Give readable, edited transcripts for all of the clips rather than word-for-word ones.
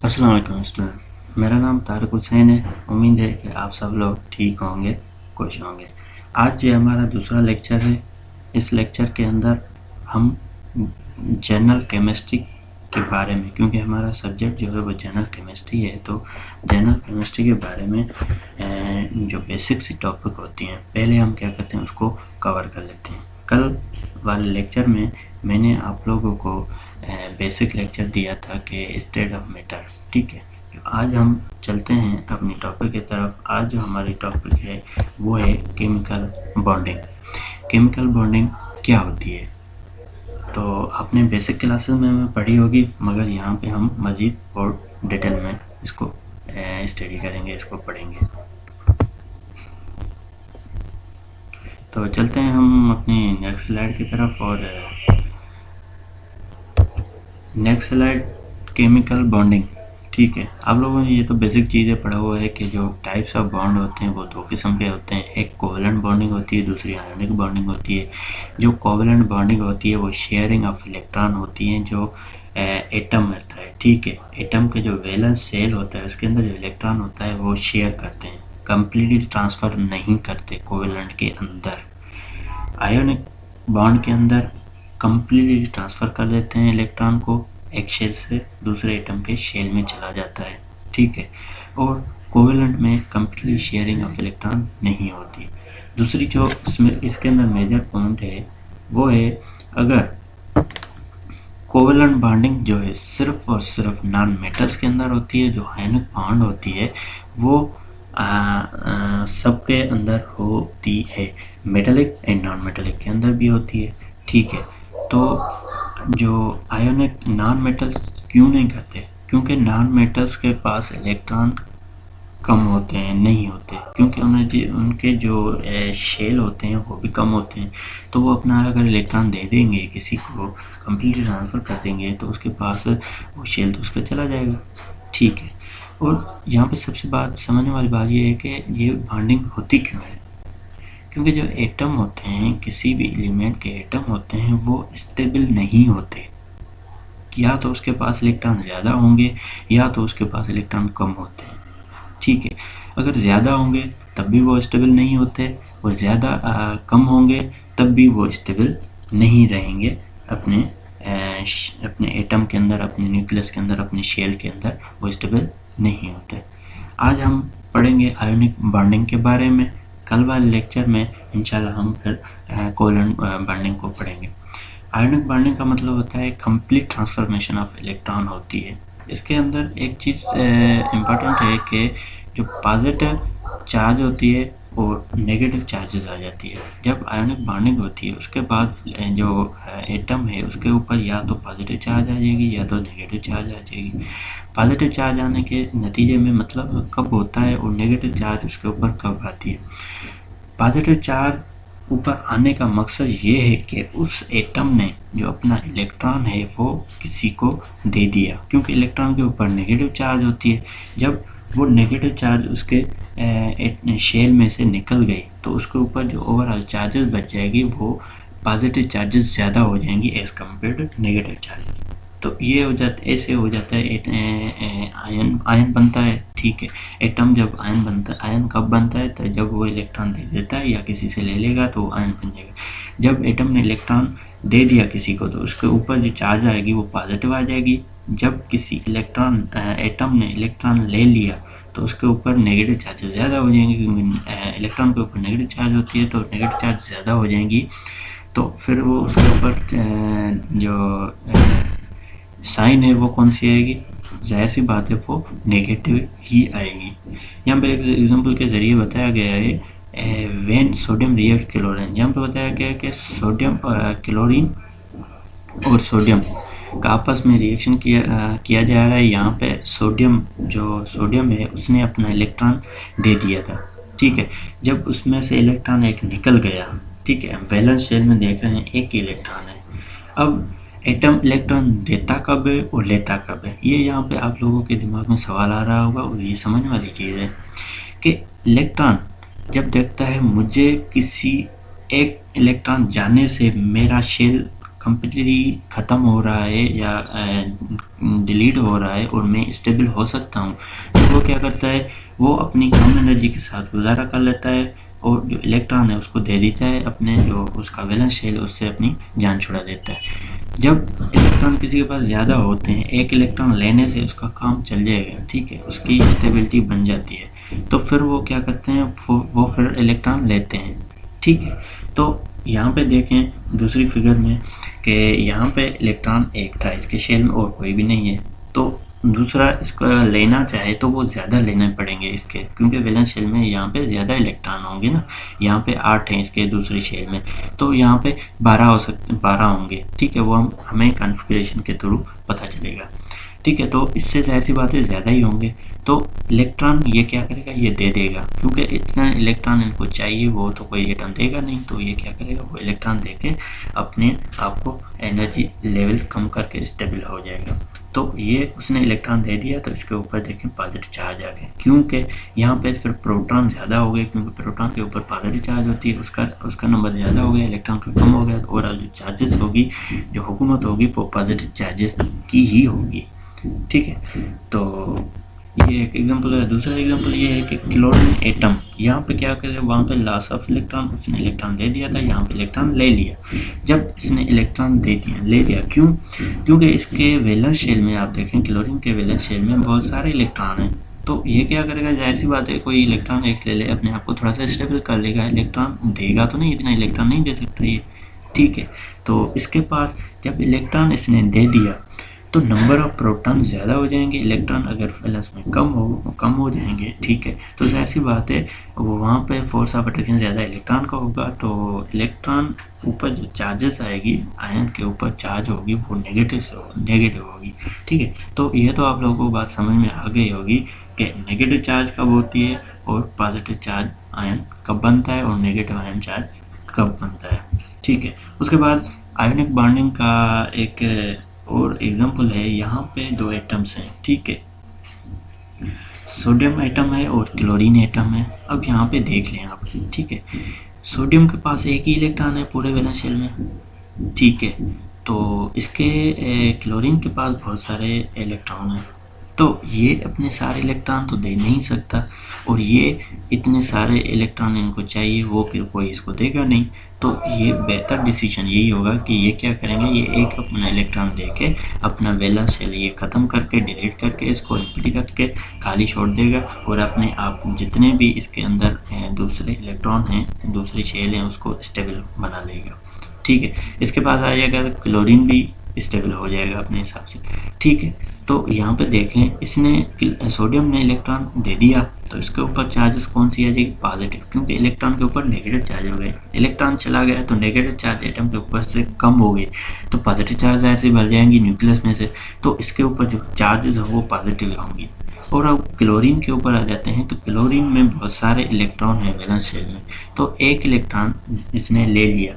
अस्सलाम वालेकुम स्टूडेंट, मेरा नाम तारिक हुसैन है। उम्मीद है कि आप सब लोग ठीक होंगे, खुश होंगे। आज ये हमारा दूसरा लेक्चर है। इस लेक्चर के अंदर हम जनरल केमिस्ट्री के बारे में, क्योंकि हमारा सब्जेक्ट जो है वो जनरल केमिस्ट्री है, तो जनरल केमिस्ट्री के बारे में जो बेसिक सी टॉपिक होती हैं पहले हम क्या करते हैं उसको कवर कर लेते हैं। कल वाले लेक्चर में मैंने आप लोगों को बेसिक लेक्चर दिया था कि स्टेट ऑफ मैटर, ठीक है। आज हम चलते हैं अपनी टॉपिक की तरफ। आज जो हमारी टॉपिक है वो है केमिकल बॉन्डिंग। केमिकल बॉन्डिंग क्या होती है तो आपने बेसिक क्लासेस में पढ़ी होगी, मगर यहाँ पे हम मज़ीद और डिटेल में इसको स्टडी करेंगे, इसको पढ़ेंगे। तो चलते हैं हम अपनी नेक्स्ट स्लाइड की तरफ। और नेक्स्ट स्लाइड केमिकल बॉन्डिंग, ठीक है। आप लोगों ने ये तो बेसिक चीज़ें पढ़ा हुआ है कि जो टाइप्स ऑफ बॉन्ड होते हैं वो दो किस्म के होते हैं। एक कोवेलेंट बॉन्डिंग होती है, दूसरी आयोनिक बॉन्डिंग होती है। जो कोवेलेंट बॉन्डिंग होती है वो शेयरिंग ऑफ इलेक्ट्रॉन होती है। जो एटम होता है, ठीक है, एटम के जो वैलेंस सेल होता है उसके अंदर जो इलेक्ट्रॉन होता है वो शेयर करते हैं, कम्प्लीटली ट्रांसफ़र नहीं करते कोवेलेंट के अंदर। आयोनिक बॉन्ड के अंदर कम्प्लीटली ट्रांसफ़र कर देते हैं इलेक्ट्रॉन को, एक शेल से दूसरे एटम के शेल में चला जाता है, ठीक है। और कोवेलेंट में कम्प्लीटली शेयरिंग ऑफ इलेक्ट्रॉन नहीं होती। दूसरी जो इसके अंदर मेजर पॉइंट है वो है, अगर कोवेलेंट बॉन्डिंग जो है सिर्फ और सिर्फ नॉन मेटल्स के अंदर होती है, जो आयनिक बॉन्ड होती है वो सबके अंदर होती है, मेटलिक एंड नॉन मेटलिक के अंदर भी होती है, ठीक है। तो जो आयोनिक नॉन मेटल्स क्यों नहीं करते, क्योंकि नॉन मेटल्स के पास इलेक्ट्रॉन कम होते हैं, नहीं होते, क्योंकि उनके जो शेल होते हैं वो भी कम होते हैं। तो वो अपना अगर इलेक्ट्रॉन दे देंगे किसी को, कम्प्लीटली ट्रांसफ़र कर देंगे, तो उसके पास वो शेल तो उसका चला जाएगा, ठीक है। और यहाँ पे सबसे समझने वाली बात ये है कि ये बॉन्डिंग होती क्यों है। क्योंकि जो एटम होते हैं, किसी भी एलिमेंट के एटम होते हैं, वो स्टेबल नहीं होते। या तो उसके पास इलेक्ट्रॉन ज़्यादा होंगे या तो उसके पास इलेक्ट्रॉन कम होते हैं, ठीक है। अगर ज़्यादा होंगे तब भी वो स्टेबल नहीं होते, वो ज़्यादा कम होंगे तब भी वो स्टेबल नहीं रहेंगे अपने एटम के अंदर, अपने न्यूक्लियस के अंदर, अपने शेल के अंदर वो स्टेबल नहीं होते। आज हम पढ़ेंगे आयोनिक बॉन्डिंग के बारे में। कल वाले लेक्चर में इंशाल्लाह हम फिर कोवेलेंट बॉन्डिंग को पढ़ेंगे। आयोनिक बॉन्डिंग का मतलब होता है कंप्लीट ट्रांसफॉर्मेशन ऑफ इलेक्ट्रॉन होती है। इसके अंदर एक चीज़ इम्पॉर्टेंट है कि जो पॉजिटिव चार्ज होती है और नेगेटिव चार्जेस आ जाती है। जब आयोनिक बॉन्डिंग होती है उसके बाद जो एटम है उसके ऊपर या तो पॉजिटिव चार्ज आ जाएगी या तो नेगेटिव चार्ज आ जाएगी। पॉजिटिव चार्ज आने के नतीजे में मतलब कब होता है और नेगेटिव चार्ज उसके ऊपर कब आती है। पॉजिटिव चार्ज ऊपर आने का मकसद ये है कि उस एटम ने जो अपना इलेक्ट्रॉन है वो किसी को दे दिया, क्योंकि इलेक्ट्रॉन के ऊपर नेगेटिव चार्ज होती है। जब वो नेगेटिव चार्ज उसके शेल में से निकल गई तो उसके ऊपर जो ओवरऑल चार्जेस बच जाएगी वो पॉजिटिव चार्जेस ज़्यादा हो जाएंगी as compare to negative charges. तो ये हो जाता, ऐसे हो जाता है आयन बनता है, ठीक है। एटम जब आयन बनता है, आयन कब बनता है, तो जब वो इलेक्ट्रॉन दे देता है या किसी से ले लेगा तो आयन बन जाएगा। जब एटम ने इलेक्ट्रॉन दे दिया किसी को तो उसके ऊपर जो चार्ज आएगी वो पॉजिटिव आ जाएगी। जब किसी एटम ने इलेक्ट्रॉन ले लिया तो उसके ऊपर नेगेटिव चार्जेस ज़्यादा हो जाएंगे, क्योंकि इलेक्ट्रॉन के ऊपर नेगेटिव चार्ज होती है तो नेगेटिव चार्ज ज़्यादा हो जाएंगी। तो फिर वो उसके ऊपर जो साइन है वो कौन सी आएगी, जाहिर सी बात है वो नेगेटिव ही आएगी। यहाँ पर एक एग्जांपल के ज़रिए बताया गया है, व्हेन सोडियम रिएक्ट क्लोरीन। यहाँ पर बताया गया है कि सोडियम क्लोरीन और सोडियम का आपस में रिएक्शन किया जा रहा है। यहाँ पे जो सोडियम है उसने अपना इलेक्ट्रॉन दे दिया था, ठीक है। जब उसमें से इलेक्ट्रॉन एक निकल गया, ठीक है, वैलेंस शेल में देख रहे हैं एक इलेक्ट्रॉन है। अब एटम इलेक्ट्रॉन देता कब है और लेता कब है, ये यहाँ पे आप लोगों के दिमाग में सवाल आ रहा होगा। और ये समझने वाली चीज़ है कि इलेक्ट्रॉन जब देखता है मुझे किसी एक इलेक्ट्रॉन जाने से मेरा शेल कम्प्लीटली ख़त्म हो रहा है या डिलीट हो रहा है और मैं स्टेबल हो सकता हूँ, तो वो क्या करता है, वो अपनी कम एनर्जी के साथ गुजारा कर लेता है और जो इलेक्ट्रॉन है उसको दे देता है, अपने जो उसका वैलेंस शेल उससे अपनी जान छुड़ा देता है। जब इलेक्ट्रॉन किसी के पास ज़्यादा होते हैं, एक इलेक्ट्रॉन लेने से उसका काम चल जाएगा, ठीक है, उसकी स्टेबिलिटी बन जाती है, तो फिर वो क्या करते हैं, वो फिर इलेक्ट्रॉन लेते हैं, ठीक है। तो यहाँ पे देखें दूसरी फिगर में कि यहाँ पे इलेक्ट्रॉन एक था इसके शेल में और कोई भी नहीं है, तो दूसरा इसको लेना चाहे तो वो ज़्यादा लेने पड़ेंगे इसके, क्योंकि वैलेंस शेल में यहाँ पे ज़्यादा इलेक्ट्रॉन होंगे ना, यहाँ पे 8 हैं इसके दूसरी शेल में, तो यहाँ पे 12 हो सकते, 12 होंगे, ठीक है, वो हमें कॉन्फ़िगरेशन के थ्रू पता चलेगा, ठीक है। तो इससे ज़ाहिर सी बात है ज़्यादा ही होंगे, तो इलेक्ट्रॉन ये क्या करेगा, ये दे देगा, क्योंकि इतना इलेक्ट्रॉन इनको चाहिए, वो तो कोई एटम देगा नहीं, तो ये क्या करेगा, वो इलेक्ट्रॉन दे के अपने आप को एनर्जी लेवल कम करके स्टेबल हो जाएगा। तो ये उसने इलेक्ट्रॉन दे दिया, तो इसके ऊपर देखें पॉजिटिव चार्ज आ गया, क्योंकि यहाँ पे फिर प्रोटॉन ज़्यादा हो गए, क्योंकि प्रोटॉन के ऊपर पॉजिटिव चार्ज होती है, उसका नंबर ज़्यादा हो गया, इलेक्ट्रॉन का कम हो गया, तो ओवरऑल जो चार्जेस होगी, जो हुकूमत होगी, वो पॉजिटिव चार्जेस की ही होगी, ठीक है। तो ये एक एग्जांपल है। दूसरा एग्जांपल ये है कि क्लोरीन एटम, यहाँ पे क्या करे, वहाँ पे लॉस ऑफ इलेक्ट्रॉन, उसने इलेक्ट्रॉन दे दिया था, यहाँ पे इलेक्ट्रॉन ले लिया। जब इसने इलेक्ट्रॉन दे दिया, ले लिया, क्यों, क्योंकि इसके वैलेंस शेल में आप देखें, क्लोरीन के वैलेंस शेल में बहुत सारे इलेक्ट्रॉन हैं, तो ये क्या करेगा, जाहिर सी बात है, कोई इलेक्ट्रॉन एक ले ले, अपने आप को थोड़ा सा स्टेबल कर लेगा, इलेक्ट्रॉन देगा तो नहीं, इतना इलेक्ट्रॉन नहीं दे सकता ये, ठीक है। तो इसके पास जब इलेक्ट्रॉन इसने दे दिया, तो नंबर ऑफ प्रोटॉन ज़्यादा हो जाएंगे, इलेक्ट्रॉन अगर वैलेंस में कम हो जाएंगे, ठीक है, तो जाहिर सी बात है वो वहाँ पे फोर्स ऑफ अट्रैक्शन ज़्यादा इलेक्ट्रॉन का होगा, तो इलेक्ट्रॉन ऊपर जो चार्जेस आएगी, आयन के ऊपर चार्ज होगी, वो नेगेटिव होगी, ठीक है। तो ये तो आप लोगों को बात समझ में आ गई होगी कि नेगेटिव चार्ज कब होती है और पॉजिटिव चार्ज आयन कब बनता है और नेगेटिव आयन चार्ज कब बनता है, ठीक है। उसके बाद आयोनिक बॉन्डिंग का एक और एग्जांपल है, यहाँ पे 2 एटम्स हैं, ठीक है, सोडियम एटम है और क्लोरीन एटम है। अब यहाँ पे देख लें आप, ठीक है, सोडियम के पास एक ही इलेक्ट्रॉन है पूरे वैलेंस शेल में, ठीक है, तो इसके क्लोरीन के पास बहुत सारे इलेक्ट्रॉन हैं, तो ये अपने सारे इलेक्ट्रॉन तो दे नहीं सकता, और ये इतने सारे इलेक्ट्रॉन इनको चाहिए, वो कोई इसको देगा नहीं, तो ये बेहतर डिसीजन यही होगा कि ये क्या करेंगे, ये एक अपना इलेक्ट्रॉन देके अपना वैलेंस शेल ये ख़त्म करके, डिलीट करके, इसको एम्प्टी करके खाली छोड़ देगा, और अपने आप जितने भी इसके अंदर दूसरे इलेक्ट्रॉन हैं, दूसरी शेल हैं, उसको स्टेबल बना लेगा, ठीक है। इसके पास आ जाएगा तो क्लोरीन भी स्टेबल हो जाएगा अपने हिसाब से, ठीक है। तो यहाँ पे देख लें, इसने सोडियम ने इलेक्ट्रॉन दे दिया, तो इसके ऊपर चार्जेस कौन सी आ जाएगी, पॉजिटिव, क्योंकि इलेक्ट्रॉन के ऊपर नेगेटिव चार्ज हो गए, इलेक्ट्रॉन चला गया तो नेगेटिव चार्ज एटम के ऊपर से कम हो गए, तो पॉजिटिव चार्ज ऐसे बढ़ जाएंगी न्यूक्लियस में से, तो इसके ऊपर जो चार्जेस है वो पॉजिटिव होंगी। और अब क्लोरीन के ऊपर आ जाते हैं, तो क्लोरीन में बहुत सारे इलेक्ट्रॉन हैं वैलेंस शेल में, तो एक इलेक्ट्रॉन इसने ले लिया,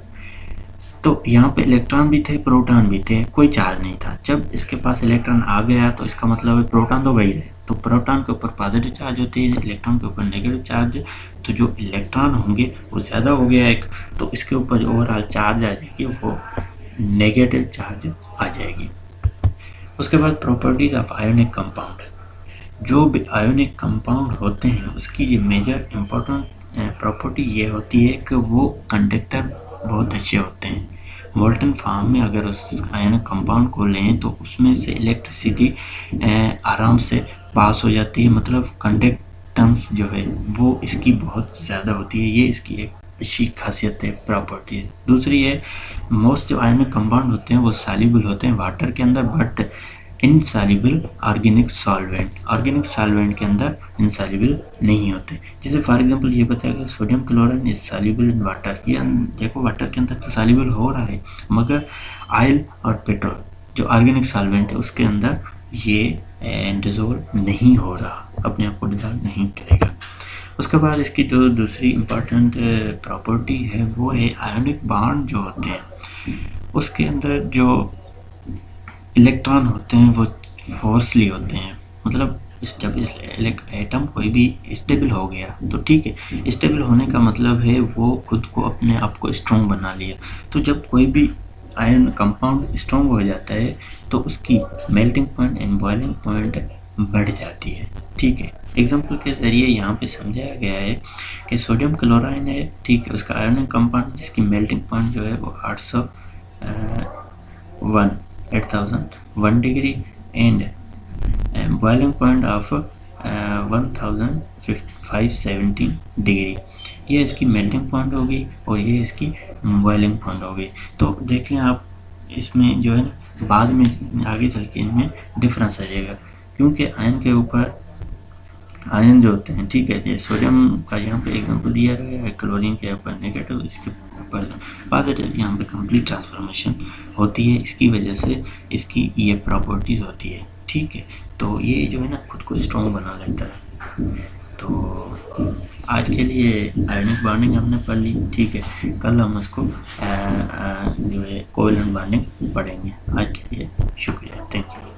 तो यहाँ पे इलेक्ट्रॉन भी थे, प्रोटॉन भी थे, कोई चार्ज नहीं था। जब इसके पास इलेक्ट्रॉन आ गया, तो इसका मतलब है प्रोटॉन तो वही रहे, तो प्रोटॉन के ऊपर पॉजिटिव चार्ज होती है, इलेक्ट्रॉन के ऊपर नेगेटिव चार्ज, तो जो इलेक्ट्रॉन होंगे वो ज़्यादा हो गया एक, तो इसके ऊपर जो ओवरऑल चार्ज आ जाएगी वो नेगेटिव चार्ज आ जाएगी। उसके बाद प्रॉपर्टीज ऑफ आयोनिक कंपाउंड, जो भी आयोनिक कंपाउंड होते हैं उसकी जो मेजर इम्पोर्टेंट प्रॉपर्टी ये होती है कि वो कंडक्टर बहुत अच्छे होते हैं। मोल्टन फॉर्म में अगर उस आयनिक कंपाउंड को लें तो उसमें से इलेक्ट्रिसिटी आराम से पास हो जाती है, मतलब कंडक्टेंस जो है वो इसकी बहुत ज़्यादा होती है, ये इसकी एक अच्छी खासियत है, प्रॉपर्टी है। दूसरी है, मोस्ट जो आयनिक कंपाउंड होते हैं वो सॉल्युबल होते हैं वाटर के अंदर, बट इनसॉल्युबल ऑर्गेनिक सॉल्वेंट के अंदर इनसॉल्युबल नहीं होते। जैसे फॉर एग्जांपल ये बताया sodium chloride is soluble in water, ये देखो वाटर के अंदर तो सॉल्युबल हो रहा है, मगर ऑयल और पेट्रोल जो ऑर्गेनिक सॉल्वेंट है उसके अंदर ये डिसॉल्व नहीं हो रहा, अपने आप को डिसॉल्व नहीं करेगा। उसके बाद इसकी जो दूसरी इम्पॉर्टेंट प्रॉपर्टी है वो है आयोनिक बॉन्ड जो होते हैं उसके अंदर जो इलेक्ट्रॉन होते हैं वो फोर्सली होते हैं, मतलब एटम कोई भी स्टेबल हो गया तो ठीक है, स्टेबल होने का मतलब है वो खुद को अपने आप को स्ट्रॉन्ग बना लिया। तो जब कोई भी आयरन कंपाउंड स्ट्रॉन्ग हो जाता है तो उसकी melting point and boiling point बढ़ जाती है। ठीक है, एग्जाम्पल के ज़रिए यहाँ पे समझाया गया है कि सोडियम क्लोराइड है, ठीक है, उसका आयरन कंपाउंड जिसकी मेल्टिंग पॉइंट जो है वो 8001 degree and boiling point of 1570 degree, ये इसकी मेल्टिंग पॉइंट होगी और ये इसकी बॉइलिंग पॉइंट होगी। तो देख लें आप, इसमें जो है ना बाद में आगे चल के इनमें डिफरेंस आ जाएगा, क्योंकि आयन के ऊपर आयन जो होते हैं, ठीक है, जैसे सोडियम का यहाँ पे एग्जाम्पल दिया गया है, क्लोरीन के ऊपर नेगेटिव, इसके ऊपर पॉजिटिव, यहाँ पे कंप्लीट ट्रांसफॉर्मेशन होती है, इसकी वजह से इसकी ये प्रॉपर्टीज़ होती है। ठीक है, तो ये जो है ना खुद को स्ट्रॉन्ग बना लेता है। तो आज के लिए आयनिक बॉन्डिंग हमने पढ़ ली। ठीक है, कल हम उसको जो है कोवेलेंट बॉन्डिंग पढ़ेंगे। आज के लिए शुक्रिया, थैंक यू।